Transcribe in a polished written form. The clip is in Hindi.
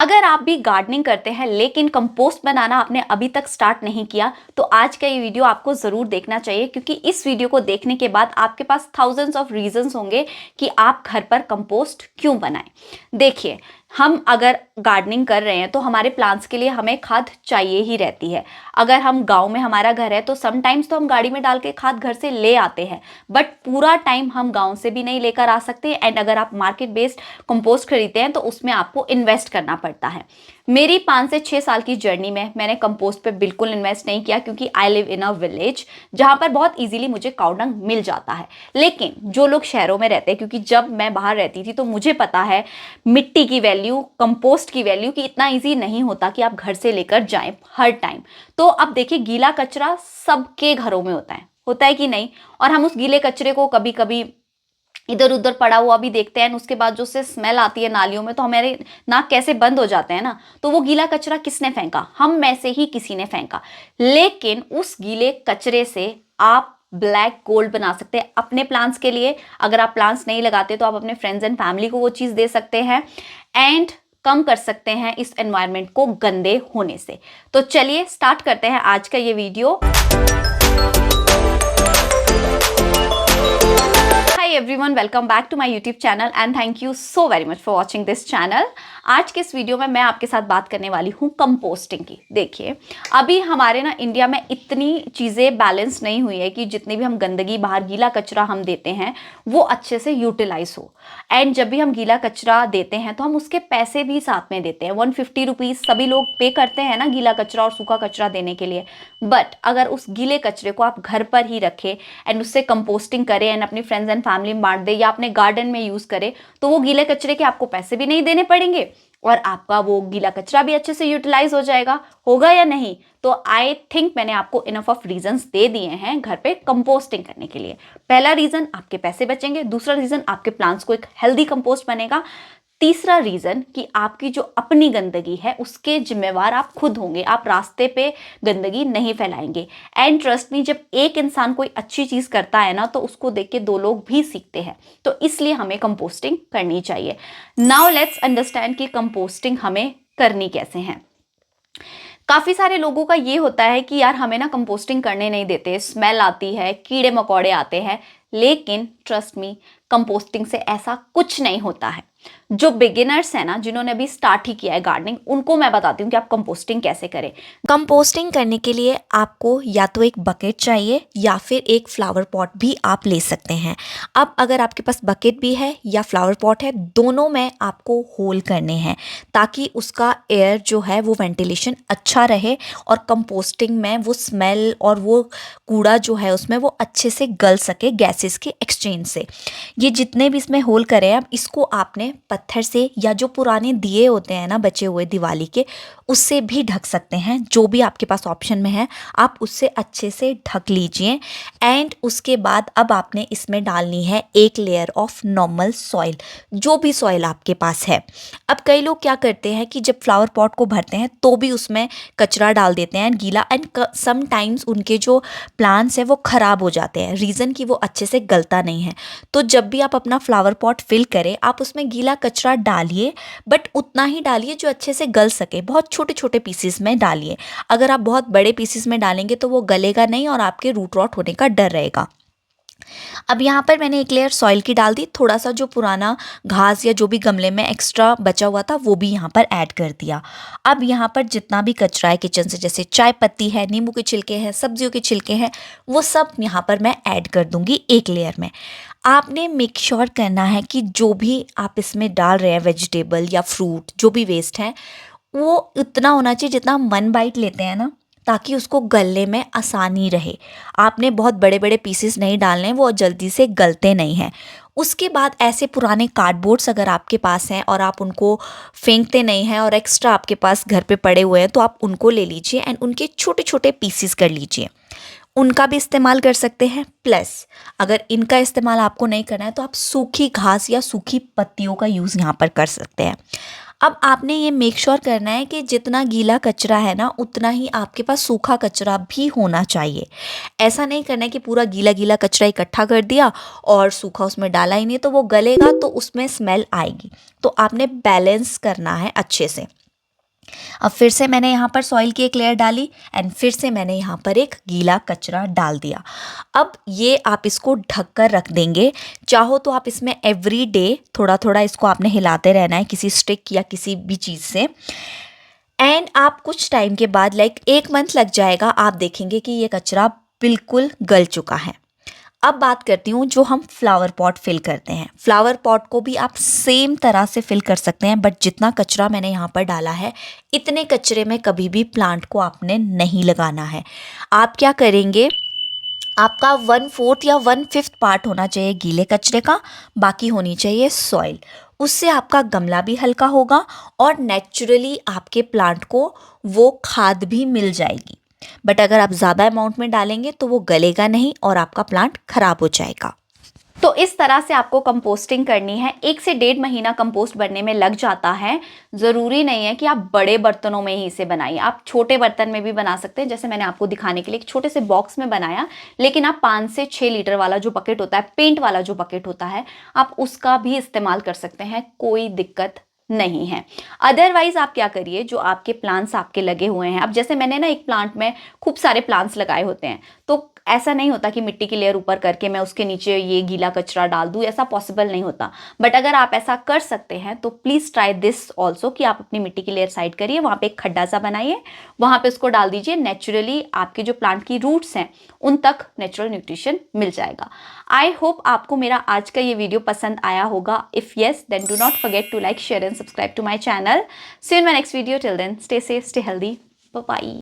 अगर आप भी गार्डनिंग करते हैं लेकिन कंपोस्ट बनाना आपने अभी तक स्टार्ट नहीं किया तो आज का ये वीडियो आपको ज़रूर देखना चाहिए, क्योंकि इस वीडियो को देखने के बाद आपके पास थाउजेंड्स ऑफ रीजंस होंगे कि आप घर पर कंपोस्ट क्यों बनाएं। देखिए, हम अगर गार्डनिंग कर रहे हैं तो हमारे प्लांट्स के लिए हमें खाद चाहिए ही रहती है। अगर हम गांव में हमारा घर है तो समटाइम्स तो हम गाड़ी में डाल के खाद घर से ले आते हैं, बट पूरा टाइम हम गांव से भी नहीं लेकर आ सकते। एंड अगर आप मार्केट बेस्ड कंपोस्ट खरीदते हैं तो उसमें आपको इन्वेस्ट करना पड़ता है। मेरी 5 से 6 साल की जर्नी में मैंने कंपोस्ट पे बिल्कुल इन्वेस्ट नहीं किया, क्योंकि I live in a village जहां पर बहुत इजीली मुझे काउ डंग मिल जाता है। लेकिन जो लोग शहरों में रहते हैं, क्योंकि जब मैं बाहर रहती थी तो मुझे पता है मिट्टी की वैल्यू, कंपोस्ट की वैल्यू, कि इतना ईजी नहीं होता कि आप घर से लेकर जाएं हर टाइम। तो अब देखिए, गीला कचरा सबके घरों में होता है कि नहीं। और हम उस गीले कचरे को कभी कभी इधर उधर पड़ा हुआ भी देखते हैं, उसके बाद जो से स्मेल आती है नालियों में तो हमारे नाक कैसे बंद हो जाते हैं ना। तो वो गीला कचरा किसने फेंका? हम में से ही किसी ने फेंका। लेकिन उस गीले कचरे से आप ब्लैक गोल्ड बना सकते हैं अपने प्लांट्स के लिए। अगर आप प्लांट्स नहीं लगाते तो आप अपने फ्रेंड्स एंड फैमिली को वो चीज़ दे सकते हैं एंड कम कर सकते हैं इस एनवायरनमेंट को गंदे होने से। तो चलिए स्टार्ट करते हैं आज का ये video. Hi everyone, welcome back to my YouTube channel and thank you so very much for watching this channel। आज के इस वीडियो में मैं आपके साथ बात करने वाली हूँ कंपोस्टिंग की। देखिए, अभी हमारे ना इंडिया में इतनी चीज़ें बैलेंस नहीं हुई है कि जितनी भी हम गंदगी, बाहर गीला कचरा हम देते हैं वो अच्छे से यूटिलाइज हो। एंड जब भी हम गीला कचरा देते हैं तो हम उसके पैसे भी साथ में देते हैं। 150 रुपीज़ सभी लोग पे करते हैं ना गीला कचरा और सूखा कचरा देने के लिए। बट अगर उस गीले कचरे को आप घर पर ही रखें एंड उससे कंपोस्टिंग करें एंड अपनी फ्रेंड्स एंड फैमिली में बांट दे या अपने गार्डन में यूज करें, तो वो गीले कचरे के आपको पैसे भी नहीं देने पड़ेंगे और आपका वो गीला कचरा भी अच्छे से यूटिलाइज हो जाएगा। होगा या नहीं? तो आई थिंक मैंने आपको इनफ ऑफ रीजंस दे दिए हैं घर पे कंपोस्टिंग करने के लिए। पहला रीजन, आपके पैसे बचेंगे। दूसरा रीजन, आपके प्लांट्स को एक हेल्दी कंपोस्ट बनेगा। तीसरा रीजन कि आपकी जो अपनी गंदगी है उसके जिम्मेवार आप खुद होंगे। आप रास्ते पे गंदगी नहीं फैलाएंगे। एंड ट्रस्ट मी, जब एक इंसान कोई अच्छी चीज करता है ना तो उसको देख के 2 लोग भी सीखते हैं। तो इसलिए हमें कंपोस्टिंग करनी चाहिए। नाउ लेट्स अंडरस्टैंड कि कंपोस्टिंग हमें करनी कैसे है। काफ़ी सारे लोगों का ये होता है कि यार हमें ना कंपोस्टिंग करने नहीं देते, स्मेल आती है, कीड़े मकोड़े आते हैं। लेकिन ट्रस्ट मी, कंपोस्टिंग से ऐसा कुछ नहीं होता है। जो बिगिनर्स हैं ना, जिन्होंने अभी स्टार्ट ही किया है गार्डनिंग, उनको मैं बताती हूँ कि आप कंपोस्टिंग कैसे करें। कंपोस्टिंग करने के लिए आपको या तो एक बकेट चाहिए या फिर एक फ्लावर पॉट भी आप ले सकते हैं। अब अगर आपके पास बकेट भी है या फ्लावर पॉट है, दोनों में आपको होल करने हैं ताकि उसका एयर जो है वो वेंटिलेशन अच्छा रहे और कंपोस्टिंग में वो स्मेल और वो कूड़ा जो है उसमें वो अच्छे से गल सके गैसेस के एक्सचेंज से। ये जितने भी इसमें होल करें, अब इसको आपने पत्थर से या जो पुराने दिए होते हैं ना बचे हुए दिवाली के, उससे भी ढक सकते हैं। जो भी आपके पास ऑप्शन में है आप उससे अच्छे से ढक लीजिए। एंड उसके बाद अब आपने इसमें डालनी है एक लेयर ऑफ नॉर्मल सॉइल, जो भी सॉइल आपके पास है। अब कई लोग क्या करते हैं कि जब फ्लावर पॉट को भरते हैं तो भी उसमें कचरा डाल देते हैं गीला, एंड समटाइम्स उनके जो प्लांट्स हैं वो ख़राब हो जाते हैं, रीज़न कि वो अच्छे से गलता नहीं है। तो जब भी आप अपना फ्लावर पॉट फिल करें आप उसमें गीला कचरा डालिए, बट उतना ही डालिए जो अच्छे से गल सके। बहुत छोटे छोटे पीसेस में डालिए। अगर आप बहुत बड़े पीसेस में डालेंगे तो वो गलेगा नहीं और आपके रूट रॉट होने का डर रहेगा। अब यहाँ पर मैंने एक लेयर सॉइल की डाल दी, थोड़ा सा जो पुराना घास या जो भी गमले में एक्स्ट्रा बचा हुआ था वो भी यहाँ पर ऐड कर दिया। अब यहाँ पर जितना भी कचरा है किचन से, जैसे चाय पत्ती है, नींबू के छिलके हैं, सब्जियों के छिलके हैं, वो सब यहाँ पर मैं ऐड कर दूँगी एक लेयर में। आपने मेक श्योर करना है कि जो भी आप इसमें डाल रहे हैं वेजिटेबल या फ्रूट, जो भी वेस्ट है, वो उतना होना चाहिए जितना हम 1 बाइट लेते हैं ना, ताकि उसको गलने में आसानी रहे। आपने बहुत बड़े बड़े पीसेस नहीं डालने, वो जल्दी से गलते नहीं हैं। उसके बाद ऐसे पुराने कार्डबोर्ड्स अगर आपके पास हैं और आप उनको फेंकते नहीं हैं और एक्स्ट्रा आपके पास घर पे पड़े हुए हैं, तो आप उनको ले लीजिए एंड उनके छोटे छोटे पीसेस कर लीजिए। उनका भी इस्तेमाल कर सकते हैं। प्लस अगर इनका इस्तेमाल आपको नहीं करना है तो आप सूखी घास या सूखी पत्तियों का यूज़ यहाँ पर कर सकते हैं। अब आपने ये मेक श्योर करना है कि जितना गीला कचरा है ना उतना ही आपके पास सूखा कचरा भी होना चाहिए। ऐसा नहीं करना है कि पूरा गीला गीला कचरा इकट्ठा कर दिया और सूखा उसमें डाला ही नहीं, तो वो गलेगा तो उसमें स्मेल आएगी। तो आपने बैलेंस करना है अच्छे से। अब फिर से मैंने यहाँ पर सॉइल की एक लेयर डाली एंड फिर से मैंने यहाँ पर एक गीला कचरा डाल दिया। अब ये आप इसको ढक कर रख देंगे। चाहो तो आप इसमें एवरी डे थोड़ा थोड़ा इसको आपने हिलाते रहना है किसी स्टिक या किसी भी चीज़ से। एंड आप कुछ टाइम के बाद लाइक 1 मंथ लग जाएगा, आप देखेंगे कि ये कचरा बिल्कुल गल चुका है। अब बात करती हूँ जो हम फ्लावर पॉट फिल करते हैं। फ्लावर पॉट को भी आप सेम तरह से फिल कर सकते हैं, बट जितना कचरा मैंने यहाँ पर डाला है इतने कचरे में कभी भी प्लांट को आपने नहीं लगाना है। आप क्या करेंगे, आपका 1/4 या 1/5 पार्ट होना चाहिए गीले कचरे का, बाकी होनी चाहिए सॉइल। उससे आपका गमला भी हल्का होगा और नेचुरली आपके प्लांट को वो खाद भी मिल जाएगी। बट अगर आप ज़्यादा अमाउंट में डालेंगे तो वो गलेगा नहीं और आपका प्लांट खराब हो जाएगा। तो इस तरह से आपको कंपोस्टिंग करनी है। 1 से 1.5 महीना कंपोस्ट बनने में लग जाता है। ज़रूरी नहीं है कि आप बड़े बर्तनों में ही इसे बनाइए, आप छोटे बर्तन में भी बना सकते हैं। जैसे मैंने आपको दिखाने के लिए एक छोटे से बॉक्स में बनाया, लेकिन आप 5 से 6 लीटर वाला जो बकेट होता है, पेंट वाला जो बकेट होता है, आप उसका भी इस्तेमाल कर सकते हैं, कोई दिक्कत नहीं है। अदरवाइज आप क्या करिए, जो आपके प्लांट्स आपके लगे हुए हैं, अब जैसे मैंने ना एक प्लांट में खूब सारे प्लांट्स लगाए होते हैं, तो ऐसा नहीं होता कि मिट्टी की लेयर ऊपर करके मैं उसके नीचे ये गीला कचरा डाल दूं, ऐसा पॉसिबल नहीं होता। बट अगर आप ऐसा कर सकते हैं तो प्लीज़ ट्राई दिस ऑल्सो, कि आप अपनी मिट्टी की लेयर साइड करिए, वहाँ पे एक खड्डा सा बनाइए, वहाँ पे उसको डाल दीजिए। नेचुरली आपके जो प्लांट की रूट्स हैं उन तक नेचुरल न्यूट्रिशन मिल जाएगा। आई होप आपको मेरा आज का ये वीडियो पसंद आया होगा। If yes, then do not forget to like, share and subscribe to my channel. See you in my next video. Till then, stay safe, stay healthy, bye bye.